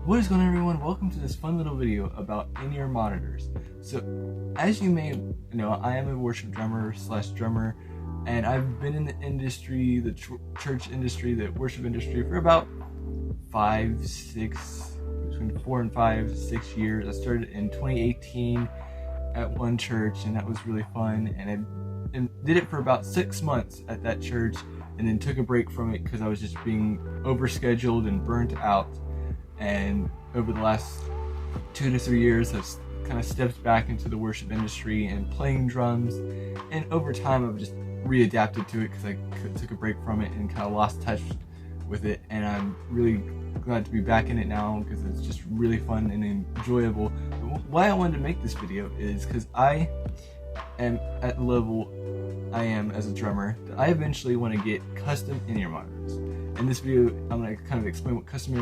What is going on, everyone? Welcome to this fun little video about in-ear monitors. So, as you may know, I am a worship drummer, and I've been in the industry, the church industry, the worship industry for about between 4 and 5, 6 years. I started in 2018 at one church, and that was really fun, and I did it for about 6 months at that church, and then took a break from it because I was just being overscheduled and burnt out. And over the last 2 to 3 years, I've kind of stepped back into the worship industry and playing drums. And over time, I've just readapted to it because I took a break from it and kind of lost touch with it. And I'm really glad to be back in it now because it's just really fun and enjoyable. But why I wanted to make this video is because I am at the level I am as a drummer that I eventually want to get custom in-ear monitors. In this video, I'm going to kind of explain what custom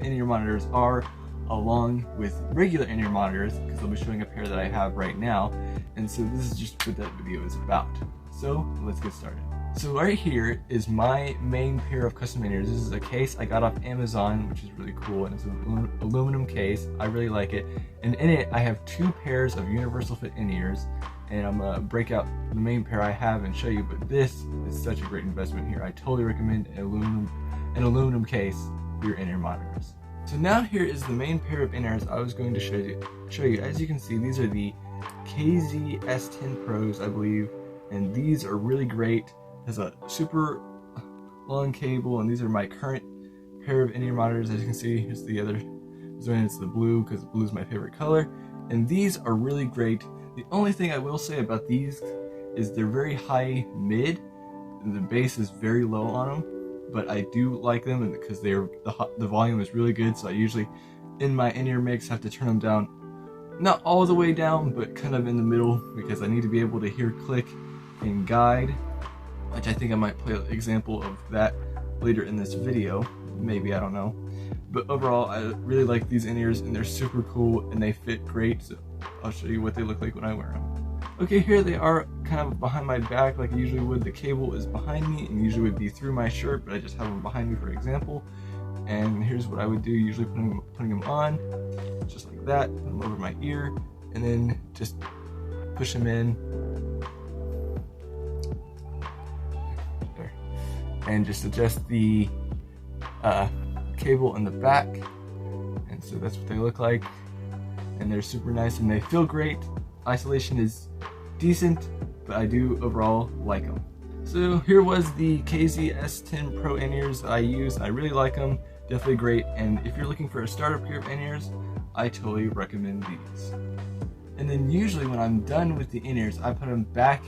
in-ear monitors are, along with regular in-ear monitors, because I'll be showing a pair that I have right now. And so this is just what that video is about. So let's get started. So right here is my main pair of custom in-ears. This is a case I got off Amazon, which is really cool, and it's an aluminum case. I really like it. And in it, I have 2 pairs of universal fit in-ears, and I'm gonna break out the main pair I have and show you, but this is such a great investment here. I totally recommend an aluminum case for your in-ear monitors. So now here is the main pair of in-ears I was going to show you. As you can see, these are the KZ S10 Pros, I believe, and these are really great. Has a super long cable, and these are my current pair of in-ear monitors. As you can see, here's the other. It's the blue because blue is my favorite color, and these are really great. The only thing I will say about these is they're very high mid, and the bass is very low on them. But I do like them, and because the volume is really good. So I usually, in my in-ear mix, have to turn them down, not all the way down, but kind of in the middle, because I need to be able to hear click and guide. Which I think I might play an example of that later in this video. Maybe, I don't know. But overall, I really like these in-ears, and they're super cool, and they fit great. So I'll show you what they look like when I wear them. Okay, here they are kind of behind my back like I usually would. The cable is behind me and usually would be through my shirt, but I just have them behind me for example. And here's what I would do, usually putting them on, just like that, put them over my ear, and then just push them in. There. And just adjust the cable in the back. And so that's what they look like. And they're super nice and they feel great. Isolation is decent, but I do overall like them. So here was the KZ S10 Pro in-ears that I use. I really like them, definitely great. And if you're looking for a starter pair of in-ears, I totally recommend these. And then usually when I'm done with the in-ears, I put them back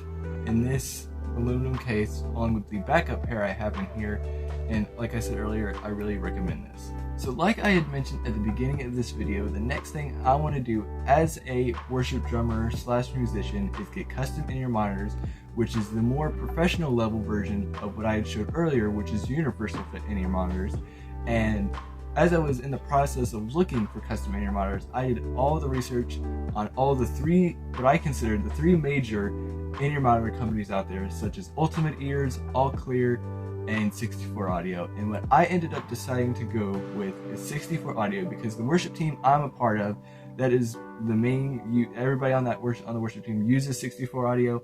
in this aluminum case along with the backup pair I have in here. And like I said earlier, I really recommend this. So like I had mentioned at the beginning of this video, the next thing I want to do as a worship drummer / musician is get custom in-ear monitors, which is the more professional level version of what I had showed earlier, which is universal fit in-ear monitors. And as I was in the process of looking for custom in-ear monitors, I did all the research on all the what I considered the 3 major in-ear monitor companies out there, such as Ultimate Ears, All Clear, and 64 Audio. And what I ended up deciding to go with is 64 Audio, because the worship team I'm a part of, that is the main, everybody on the worship team uses 64 Audio.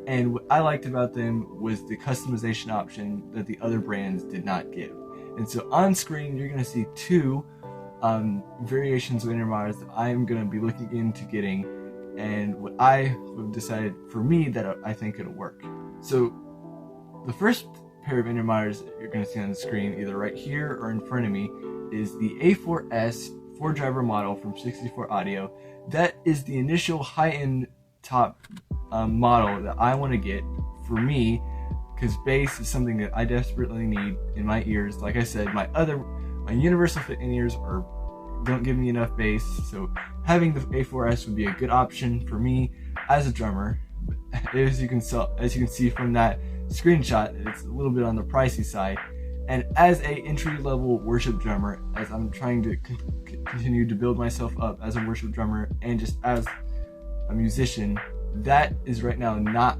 And what I liked about them was the customization option that the other brands did not give. And so on screen, you're going to see 2 variations of in-ear monitors that I'm going to be looking into getting, and what I have decided for me that I think it'll work. So the first pair of in-ear monitors that you're going to see on the screen, either right here or in front of me, is the A4S 4-driver model from 64 Audio. That is the initial high-end top model that I want to get for me, because bass is something that I desperately need in my ears. Like I said, my universal fit in-ears don't give me enough bass, so having the A4S would be a good option for me as a drummer. As you can see from that screenshot, it's a little bit on the pricey side. And as a entry-level worship drummer, as I'm trying to continue to build myself up as a worship drummer and just as a musician, that is right now not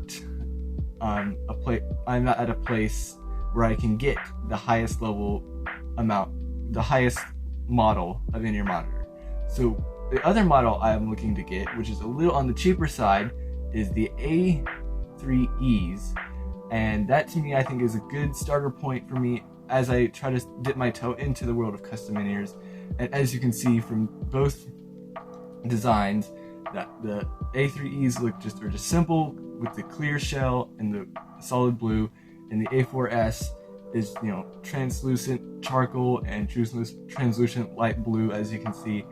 I'm not at a place where I can get the highest level amount, the highest model of in-ear monitor. So the other model I'm looking to get, which is a little on the cheaper side, is the A3Es, and that to me I think is a good starter point for me as I try to dip my toe into the world of custom in-ears. And as you can see from both designs, that the A3Es are just simple with the clear shell and the solid blue, and the A4S is, you know, translucent charcoal and translucent light blue, as you can see.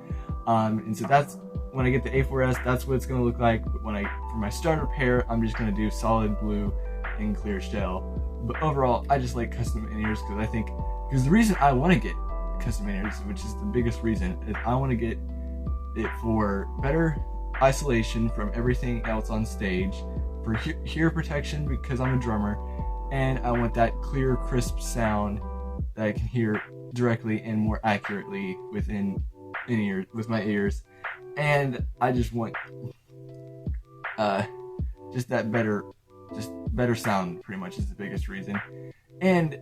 And so that's when I get the A4S, that's what it's going to look like. But for my starter pair, I'm just going to do solid blue and clear shell. But overall, I just like custom in-ears because the reason I want to get custom in-ears, which is the biggest reason, is I want to get it for better isolation from everything else on stage, for hear protection because I'm a drummer, and I want that clear, crisp sound that I can hear directly and more accurately with my ears. And I just want just better sound, pretty much, is the biggest reason. And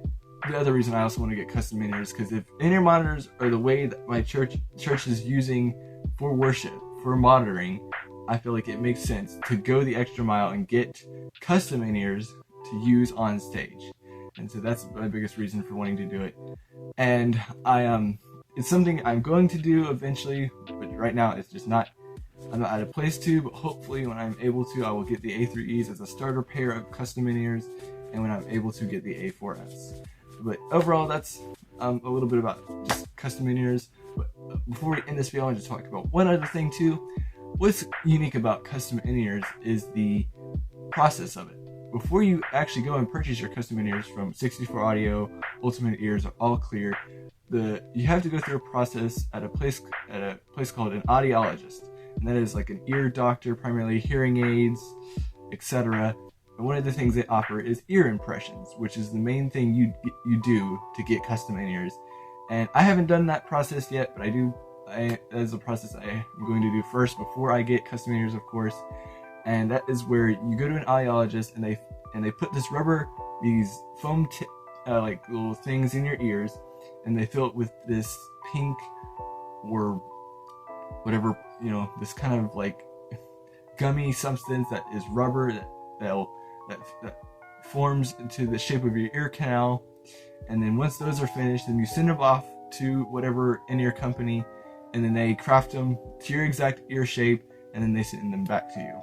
the other reason I also want to get custom in-ears, because if in-ear monitors are the way that my church is using for worship, for monitoring, I feel like it makes sense to go the extra mile and get custom in-ears to use on stage. And so that's my biggest reason for wanting to do it. And it's something I'm going to do eventually, but right now it's just not, I'm not at a place to, but hopefully when I'm able to, I will get the A3Es as a starter pair of custom in-ears, and when I'm able to, get the A4S. But overall, that's a little bit about just custom in-ears. But before we end this video, I want to talk about one other thing too. What's unique about custom in-ears is the process of it. Before you actually go and purchase your custom in-ears from 64 Audio, Ultimate Ears, or All Clear, you have to go through a process at a place called an audiologist, and that is like an ear doctor, primarily hearing aids, etc. And one of the things they offer is ear impressions, which is the main thing you do to get custom in-ears. And I haven't done that process yet, but that is a process I am going to do first before I get custom in-ears, of course. And that is where you go to an audiologist, and they put these foam like little things in your ears, and they fill it with this pink or whatever, you know, this kind of like gummy substance that is rubber that forms into the shape of your ear canal. And then once those are finished, then you send them off to whatever in-ear company, and then they craft them to your exact ear shape, and then they send them back to you.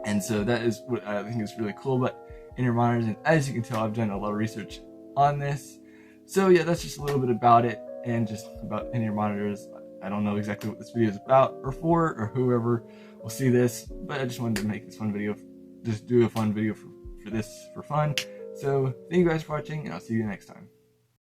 And so that is what I think is really cool about in-ear monitors. And as you can tell, I've done a lot of research on this. So yeah, that's just a little bit about it, and just about in-ear monitors. I don't know exactly what this video is about or for, or whoever will see this, but I just wanted to make this fun video, just do a fun video for fun. So thank you guys for watching, and I'll see you next time.